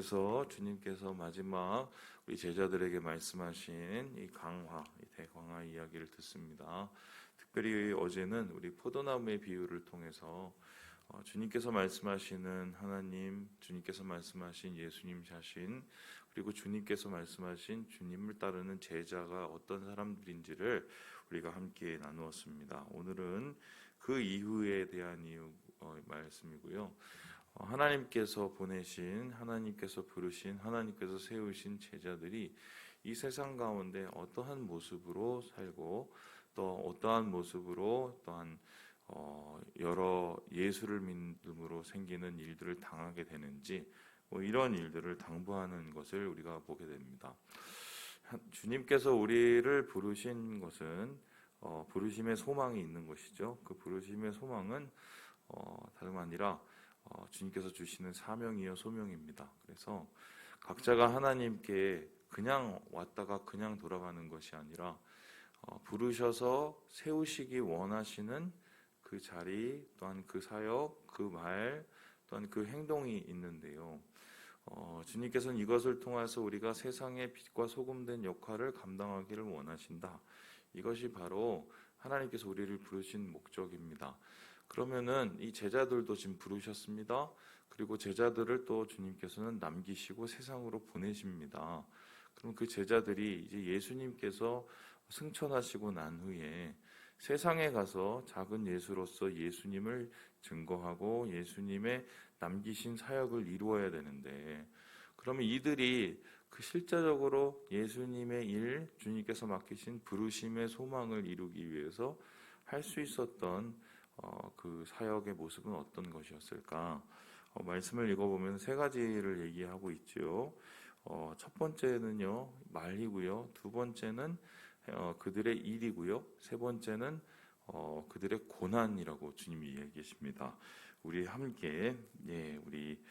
가운데서 주님께서 마지막 우리 제자들에게 말씀하신 이 강화, 이 대강화 이야기를 듣습니다. 특별히 어제는 우리 포도나무의 비유를 통해서 주님께서 말씀하시는 하나님, 주님께서 말씀하신 예수님 자신, 그리고 주님께서 말씀하신 주님을 따르는 제자가 어떤 사람들인지를 우리가 함께 나누었습니다. 오늘은 그 이후에 대한 말씀이고요. 하나님께서 보내신, 하나님께서 부르신, 하나님께서 세우신 제자들이 이 세상 가운데 어떠한 모습으로 살고 또 어떠한 모습으로 또한 여러 예수를 믿음으로 생기는 일들을 당하게 되는지 이런 일들을 당부하는 것을 우리가 보게 됩니다. 주님께서 우리를 부르신 것은 부르심의 소망이 있는 것이죠. 그 부르심의 소망은 다름 아니라 주님께서 주시는 사명이요 소명입니다. 그래서 각자가 하나님께 그냥 왔다가 그냥 돌아가는 것이 아니라 부르셔서 세우시기 원하시는 그 자리, 또한 그 사역, 그 말, 또한 그 행동이 있는데요. 주님께서는 이것을 통해서 우리가 세상의 빛과 소금 된 역할을 감당하기를 원하신다. 이것이 바로 하나님께서 우리를 부르신 목적입니다. 그러면은 이 제자들도 지금 부르셨습니다. 그리고 제자들을 또 주님께서는 남기시고 세상으로 보내십니다. 그럼 그 제자들이 이제 예수님께서 승천하시고 난 후에 세상에 가서 작은 예수로서 예수님을 증거하고 예수님의 남기신 사역을 이루어야 되는데, 그러면 이들이 그 실제적으로 예수님의 일, 주님께서 맡기신 부르심의 소망을 이루기 위해서 할 수 있었던 그 사역의 모습은 어떤 것이었을까? 말씀을 읽어보면 세 가지를 얘기하고 있죠. 첫 번째는요, 말이고요. 두 번째는 그들의 일이고요. 세 번째는 그들의 고난이라고 주님이 얘기하십니다. 우리 함께 우리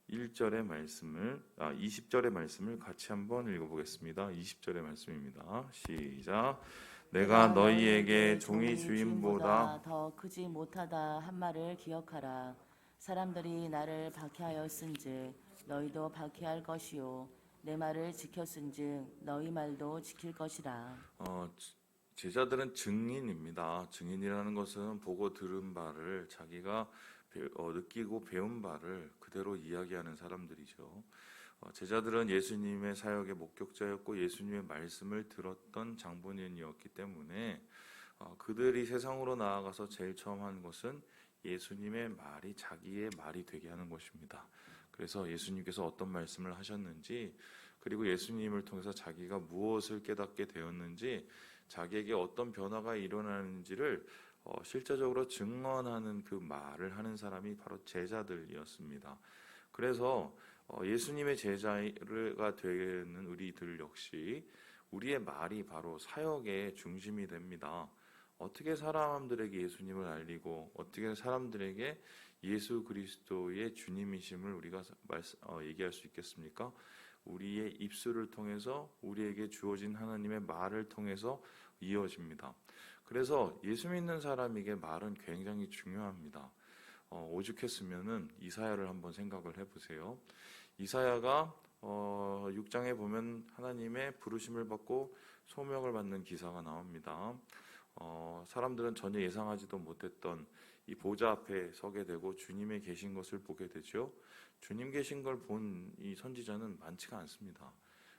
1절의 말씀을 20절의 말씀을 같이 한번 읽어보겠습니다. 20절의 말씀입니다. 시작. 내가 너희에게 종이 주인보다 더 크지 못하다 한 말을 기억하라. 사람들이 나를 박해하였은즉 너희도 박해할 것이요 내 말을 지켰은즉 너희 말도 지킬 것이라. 제자들은 증인입니다. 증인이라는 것은 보고 들은 바를 자기가 느끼고 배운 바를 그대로 이야기하는 사람들이죠. 제자들은 예수님의 사역의 목격자였고 예수님의 말씀을 들었던 장본인이었기 때문에 그들이 세상으로 나아가서 제일 처음 한 것은 예수님의 말이 자기의 말이 되게 하는 것입니다. 그래서 예수님께서 어떤 말씀을 하셨는지, 그리고 예수님을 통해서 자기가 무엇을 깨닫게 되었는지, 자기에게 어떤 변화가 일어나는지를 실제적으로 증언하는 그 말을 하는 사람이 바로 제자들이었습니다. 그래서 예수님의 제자가 되는 우리들 역시 우리의 말이 바로 사역의 중심이 됩니다. 어떻게 사람들에게 예수님을 알리고 어떻게 사람들에게 예수 그리스도의 주님이심을 우리가 얘기할 수 있겠습니까? 우리의 입술을 통해서 우리에게 주어진 하나님의 말을 통해서 이어집니다. 그래서 예수 믿는 사람에게 말은 굉장히 중요합니다. 오죽했으면은 이사야를 한번 생각을 해보세요. 이사야가 6장에 보면 하나님의 부르심을 받고 소명을 받는 기사가 나옵니다. 사람들은 전혀 예상하지도 못했던 이 보좌 앞에 서게 되고 주님의 계신 것을 보게 되죠. 주님 계신 걸 본 이 선지자는 많지가 않습니다.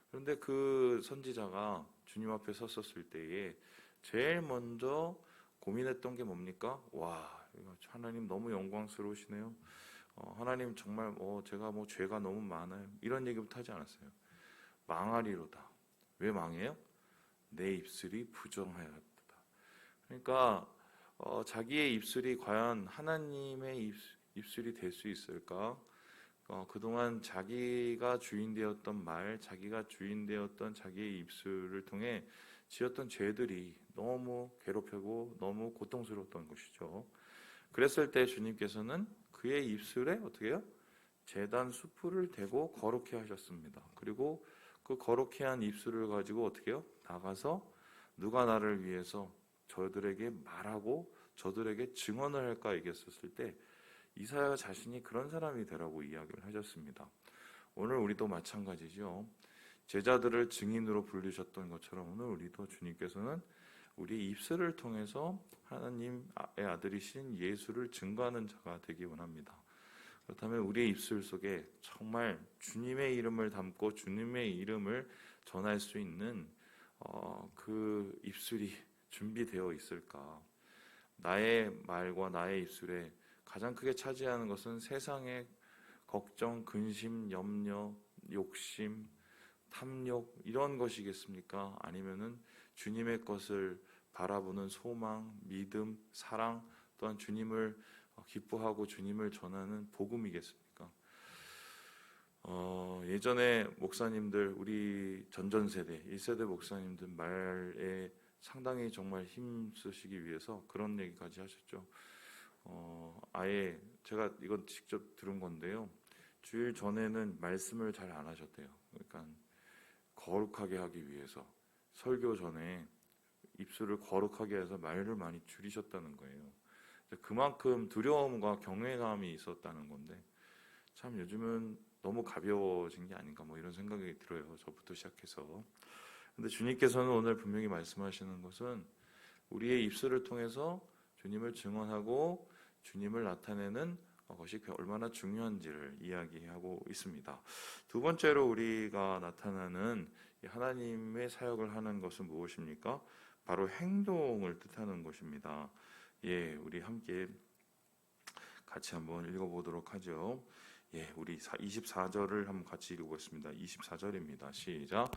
그런데 그 선지자가 주님 앞에 섰었을 때에 제일 먼저 고민했던 게 뭡니까? 와, 하나님 너무 영광스러우시네요. 하나님 정말 제가 죄가 너무 많아요. 이런 얘기부터 하지 않았어요. 망하리로다. 왜 망해요? 내 입술이 부정하였다. 그러니까 자기의 입술이 과연 하나님의 입술이 될 수 있을까? 그동안 자기가 주인되었던 말, 자기가 주인되었던 자기의 입술을 통해 지었던 죄들이 너무 괴롭히고 너무 고통스러웠던 것이죠. 그랬을 때 주님께서는 그의 입술에 어떻게 해요? 제단 수풀을 대고 거룩해 하셨습니다. 그리고 그 거룩해 한 입술을 가지고 어떻게 해요? 나가서 누가 나를 위해서 저들에게 말하고 저들에게 증언을 할까 얘기했었을 때 이사야 자신이 그런 사람이 되라고 이야기를 하셨습니다. 오늘 우리도 마찬가지죠. 제자들을 증인으로 부르셨던 것처럼 오늘 우리도 주님께서는 우리 입술을 통해서 하나님의 아들이신 예수를 증거하는 자가 되기 원합니다. 그렇다면 우리의 입술 속에 정말 주님의 이름을 담고 주님의 이름을 전할 수 있는 그 입술이 준비되어 있을까? 나의 말과 나의 입술에 가장 크게 차지하는 것은 세상의 걱정, 근심, 염려, 욕심, 탐욕 이런 것이겠습니까? 아니면은 주님의 것을 바라보는 소망, 믿음, 사랑 또한 주님을 기뻐하고 주님을 전하는 복음이겠습니까? 예전에 목사님들 우리 전전세대 1세대 목사님들 말에 상당히 정말 힘쓰시기 위해서 그런 얘기까지 하셨죠. 아예 제가 이건 직접 들은 건데요. 주일 전에는 말씀을 잘 안 하셨대요. 그러니까 거룩하게 하기 위해서 설교 전에 입술을 거룩하게 해서 말을 많이 줄이셨다는 거예요. 그만큼 두려움과 경외감이 있었다는 건데 참 요즘은 너무 가벼워진 게 아닌가 뭐 이런 생각이 들어요. 저부터 시작해서. 근데 주님께서는 오늘 분명히 말씀하시는 것은 우리의 입술을 통해서 주님을 증언하고 주님을 나타내는 것이 얼마나 중요한지를 이야기하고 있습니다. 두 번째로 우리가 나타나는 하나님의 사역을 하는 것은 무엇입니까? 바로 행동을 뜻하는 것입니다. 예, 우리 함께 같이 한번 읽어보도록 하죠. 예, 우리 24절을 한번 같이 읽어보겠습니다. 24절입니다. 시작.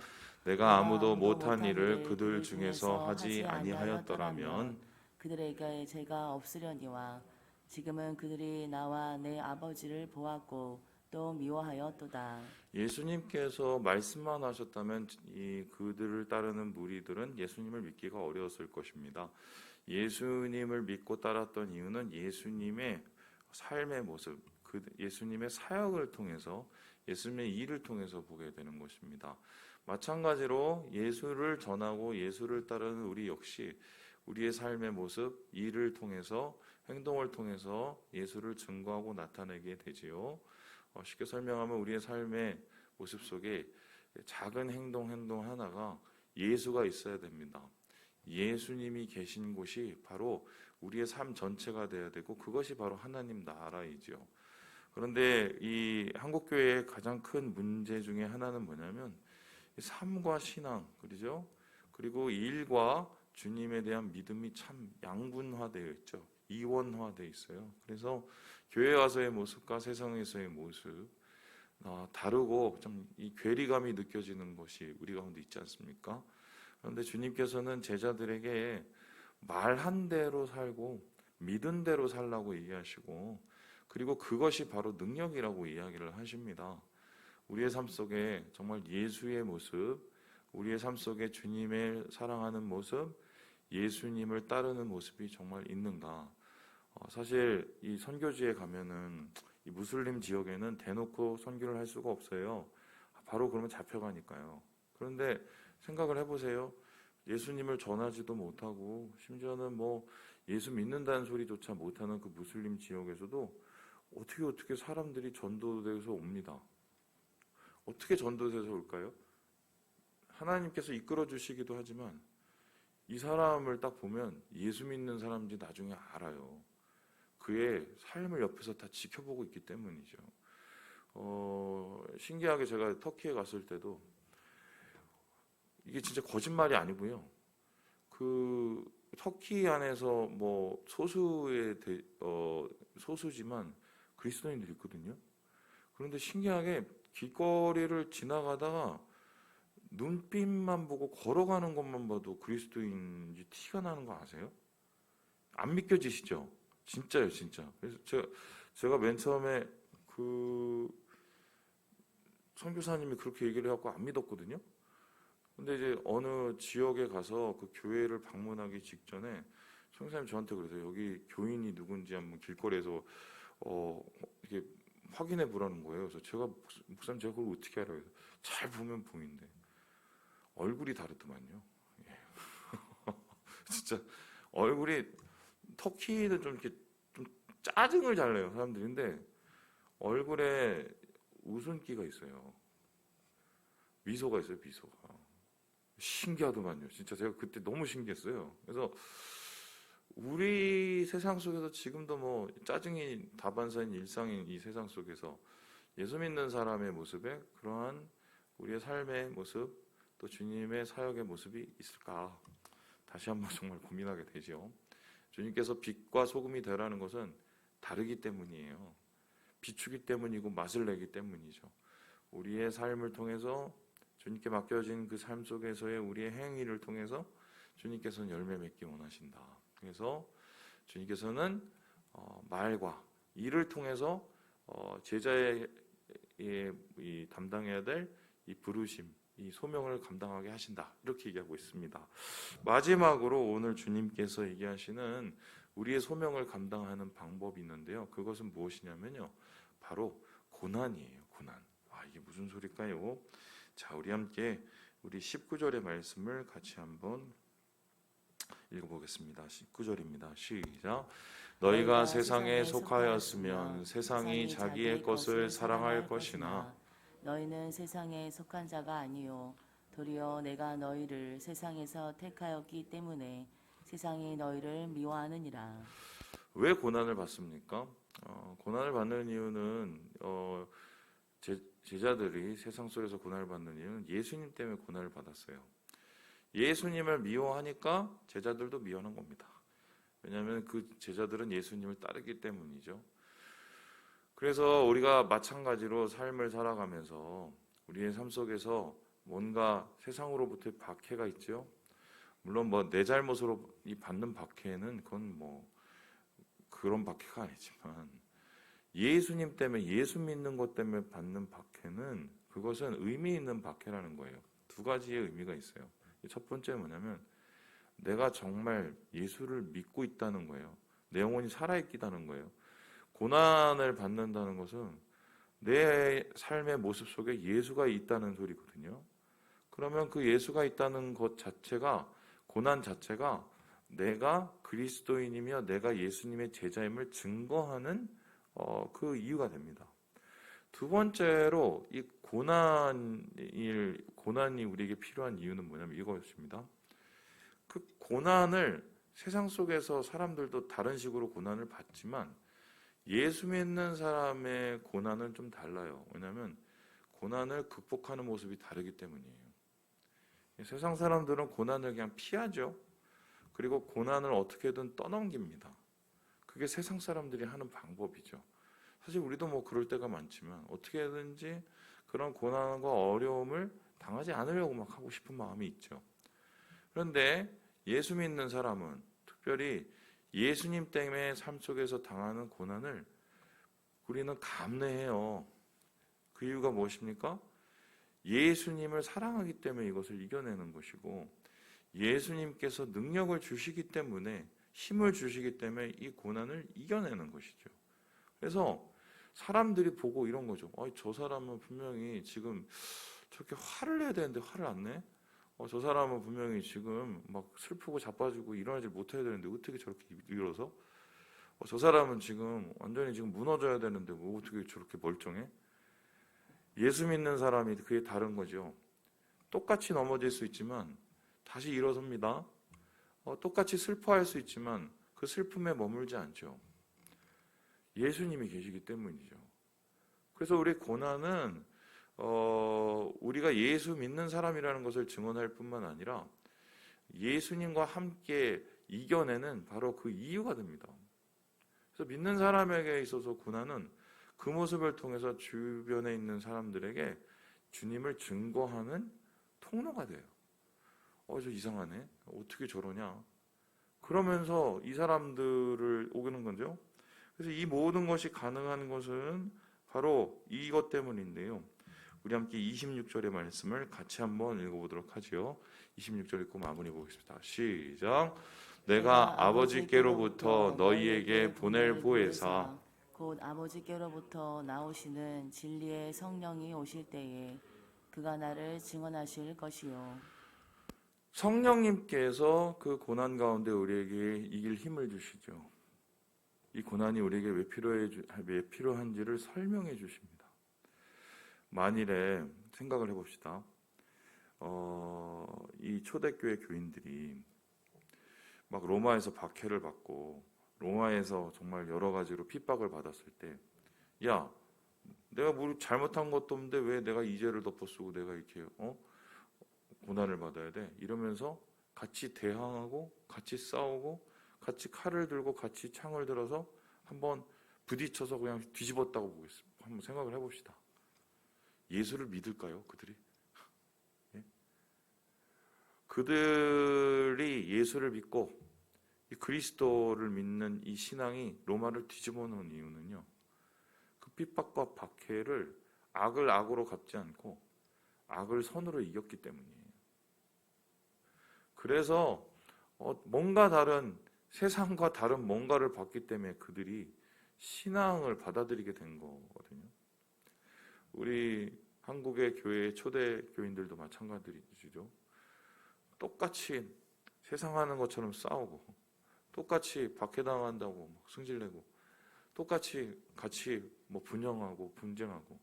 내가 아무도 못한 일을 그들 중에서 하지 아니하였더라면 그들에게 죄가 없으려니와 지금은 그들이 나와 내 아버지를 보았고 또 미워하였도다. 예수님께서 말씀만 하셨다면 그들을 따르는 무리들은 예수님을 믿기가 어려웠을 것입니다. 예수님을 믿고 따랐던 이유는 예수님의 삶의 모습, 예수님의 사역을 통해서 예수님의 일을 통해서 보게 되는 것입니다. 마찬가지로 예수를 전하고 예수를 따르는 우리 역시 우리의 삶의 모습, 일을 통해서 행동을 통해서 예수를 증거하고 나타내게 되지요. 쉽게 설명하면 우리의 삶의 모습 속에 작은 행동 하나가 예수가 있어야 됩니다. 예수님이 계신 곳이 바로 우리의 삶 전체가 되어야 되고 그것이 바로 하나님 나라이죠. 그런데 이 한국교회의 가장 큰 문제 중에 하나는 뭐냐면 삶과 신앙, 그렇죠? 그리고 일과 주님에 대한 믿음이 참 양분화되어 있죠. 이원화되어 있어요. 그래서 교회 와서의 모습과 세상에서의 모습 다르고 좀 이 괴리감이 느껴지는 것이 우리 가운데 있지 않습니까? 그런데 주님께서는 제자들에게 말한 대로 살고 믿은 대로 살라고 얘기하시고 그리고 그것이 바로 능력이라고 이야기를 하십니다. 우리의 삶 속에 정말 예수의 모습, 우리의 삶 속에 주님을 사랑하는 모습, 예수님을 따르는 모습이 정말 있는가? 사실 이 선교지에 가면은 이 무슬림 지역에는 대놓고 선교를 할 수가 없어요. 바로 그러면 잡혀가니까요. 그런데 생각을 해보세요. 예수님을 전하지도 못하고 심지어는 뭐 예수 믿는다는 소리조차 못하는 그 무슬림 지역에서도 어떻게 사람들이 전도돼서 옵니다. 어떻게 전도돼서 올까요? 하나님께서 이끌어 주시기도 하지만 이 사람을 딱 보면 예수 믿는 사람인지 나중에 알아요. 그의 삶을 옆에서 다 지켜보고 있기 때문이죠. 신기하게 제가 터키에 갔을 때도 이게 진짜 거짓말이 아니고요. 그 터키 안에서 뭐 소수지만 그리스도인들이 있거든요. 그런데 신기하게 길거리를 지나가다가 눈빛만 보고 걸어가는 것만 봐도 그리스도인인지 티가 나는 거 아세요? 안 믿겨지시죠? 진짜요, 진짜. 그래서 제가 맨 처음에 그 선교사님이 그렇게 얘기를 해갖고 안 믿었거든요. 근데 이제 어느 지역에 가서 그 교회를 방문하기 직전에 선교사님 저한테 그러세요. 여기 교인이 누군지 한번 길거리에서 이렇게 확인해 보라는 거예요. 그래서 제가 목사님 제가 그걸 어떻게 알아요? 잘 보면 보인대. 얼굴이 다르더만요. 예. 진짜 얼굴이 터키는 좀 이렇게 좀 짜증을 잘 내요 사람들인데 얼굴에 웃음기가 있어요. 미소가 있어요. 미소가 신기하더만요. 진짜 제가 그때 너무 신기했어요. 그래서 우리 세상 속에서 지금도 뭐 짜증이 다반사인 일상인 이 세상 속에서 예수 믿는 사람의 모습에 그러한 우리의 삶의 모습 또 주님의 사역의 모습이 있을까 다시 한번 정말 고민하게 되죠. 주님께서 빛과 소금이 되라는 것은 다르기 때문이에요. 비추기 때문이고 맛을 내기 때문이죠. 우리의 삶을 통해서 주님께 맡겨진 그 삶 속에서의 우리의 행위를 통해서 주님께서는 열매 맺기 원하신다. 그래서 주님께서는 말과 일을 통해서 제자의 이 담당해야 될 이 부르심, 이 소명을 감당하게 하신다. 이렇게 얘기하고 있습니다. 마지막으로 오늘 주님께서 얘기하시는 우리의 소명을 감당하는 방법이 있는데요. 그것은 무엇이냐면요. 바로 고난이에요. 고난. 와, 이게 무슨 소리일까요? 자, 우리 함께 우리 19절의 말씀을 같이 한번 읽어보겠습니다. 19절입니다. 시작. 너희가 세상에 속하였으면 세상이 자기의 것을 사랑할 것이나 너희는 세상에 속한 자가 아니요 도리어 내가 너희를 세상에서 택하였기 때문에 세상이 너희를 미워하느니라. 왜 고난을 받습니까? 고난을 받는 이유는 제자들이 세상 속에서 고난을 받는 이유는 예수님 때문에 고난을 받았어요. 예수님을 미워하니까 제자들도 미워하는 겁니다. 왜냐하면 그 제자들은 예수님을 따르기 때문이죠. 그래서 우리가 마찬가지로 삶을 살아가면서 우리의 삶 속에서 뭔가 세상으로부터의 박해가 있죠. 물론 뭐 내 잘못으로 이 받는 박해는 그건 뭐 그런 박해가 아니지만 예수님 때문에 예수 믿는 것 때문에 받는 박해는 그것은 의미 있는 박해라는 거예요. 두 가지의 의미가 있어요. 첫 번째 뭐냐면 내가 정말 예수를 믿고 있다는 거예요. 내 영혼이 살아있다는 거예요. 고난을 받는다는 것은 내 삶의 모습 속에 예수가 있다는 소리거든요. 그러면 그 예수가 있다는 것 자체가 고난 자체가 내가 그리스도인이며 내가 예수님의 제자임을 증거하는 그 이유가 됩니다. 두 번째로 이 고난이 우리에게 필요한 이유는 뭐냐면 이것입니다. 그 고난을 세상 속에서 사람들도 다른 식으로 고난을 받지만 예수 믿는 사람의 고난은 좀 달라요. 왜냐하면 고난을 극복하는 모습이 다르기 때문이에요. 세상 사람들은 고난을 그냥 피하죠. 그리고 고난을 어떻게든 떠넘깁니다. 그게 세상 사람들이 하는 방법이죠. 사실 우리도 뭐 그럴 때가 많지만 어떻게든지 그런 고난과 어려움을 당하지 않으려고 막 하고 싶은 마음이 있죠. 그런데 예수 믿는 사람은 특별히 예수님 때문에 삶 속에서 당하는 고난을 우리는 감내해요. 그 이유가 무엇입니까? 예수님을 사랑하기 때문에 이것을 이겨내는 것이고 예수님께서 능력을 주시기 때문에 힘을 주시기 때문에 이 고난을 이겨내는 것이죠. 그래서 사람들이 보고 이런 거죠. 저 사람은 분명히 지금 저렇게 화를 내야 되는데 화를 안 내? 저 사람은 분명히 지금 막 슬프고 자빠지고 일어나지 못해야 되는데 어떻게 저렇게 일어서? 저 사람은 지금 완전히 지금 무너져야 되는데 뭐 어떻게 저렇게 멀쩡해? 예수 믿는 사람이 그게 다른 거죠. 똑같이 넘어질 수 있지만 다시 일어섭니다. 똑같이 슬퍼할 수 있지만 그 슬픔에 머물지 않죠. 예수님이 계시기 때문이죠. 그래서 우리 고난은 우리가 예수 믿는 사람이라는 것을 증언할 뿐만 아니라 예수님과 함께 이겨내는 바로 그 이유가 됩니다. 그래서 믿는 사람에게 있어서 고난은 그 모습을 통해서 주변에 있는 사람들에게 주님을 증거하는 통로가 돼요. 저 이상하네. 어떻게 저러냐. 그러면서 이 사람들을 오는 거죠. 그래서 이 모든 것이 가능한 것은 바로 이것 때문인데요. 우리 함께 26절의 말씀을 같이 한번 읽어보도록 하죠. 26절 읽고 마무리 보겠습니다. 시작. 내가 아버지께로부터 너희에게 보낼 보혜사 곧 아버지께로부터 나오시는 진리의 성령이 오실 때에 그가 나를 증언하실 것이요. 성령님께서 그 고난 가운데 우리에게 이길 힘을 주시죠. 이 고난이 우리에게 왜 필요한지를 설명해 주십니다. 만일에 생각을 해봅시다. 이 초대교회 교인들이 막 로마에서 박해를 받고 로마에서 정말 여러 가지로 핍박을 받았을 때, 야, 내가 뭐 잘못한 것도 없는데 왜 내가 이 죄를 덮어쓰고 내가 이렇게 고난을 받아야 돼? 이러면서 같이 대항하고 같이 싸우고 같이 칼을 들고 같이 창을 들어서 한번 부딪혀서 그냥 뒤집었다고 보겠습니다. 한번 생각을 해봅시다. 예수를 믿을까요, 그들이? 예? 그들이 예수를 믿고 이 그리스도를 믿는 이 신앙이 로마를 뒤집어 놓은 이유는요, 그 핍박과 박해를 악을 악으로 갚지 않고 악을 선으로 이겼기 때문이에요. 그래서 뭔가 다른, 세상과 다른 뭔가를 봤기 때문에 그들이 신앙을 받아들이게 된 거거든요. 우리 한국의 교회의 초대 교인들도 마찬가지죠. 똑같이 세상 하는 것처럼 싸우고 똑같이 박해당한다고 막 승질내고 똑같이 같이 뭐 분영하고 분쟁하고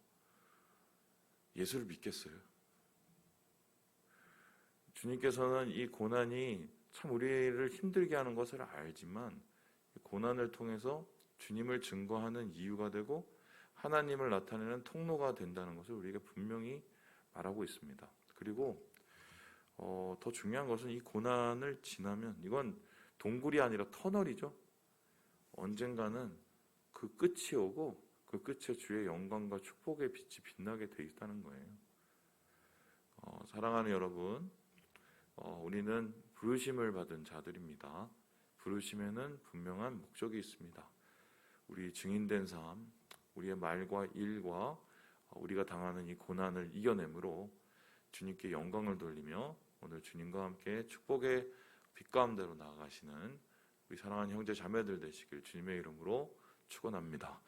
예수를 믿겠어요? 주님께서는 이 고난이 참 우리를 힘들게 하는 것을 알지만 고난을 통해서 주님을 증거하는 이유가 되고 하나님을 나타내는 통로가 된다는 것을 우리에게 분명히 말하고 있습니다. 그리고 더 중요한 것은 이 고난을 지나면 이건 동굴이 아니라 터널이죠. 언젠가는 그 끝이 오고 그 끝에 주의 영광과 축복의 빛이 빛나게 돼 있다는 거예요. 사랑하는 여러분, 우리는 부르심을 받은 자들입니다. 부르심에는 분명한 목적이 있습니다. 우리 증인된 삶, 우리의 말과 일과 우리가 당하는 이 고난을 이겨내므로 주님께 영광을 돌리며 오늘 주님과 함께 축복의 빛 가운데로 나아가시는 우리 사랑하는 형제 자매들 되시길 주님의 이름으로 축원합니다.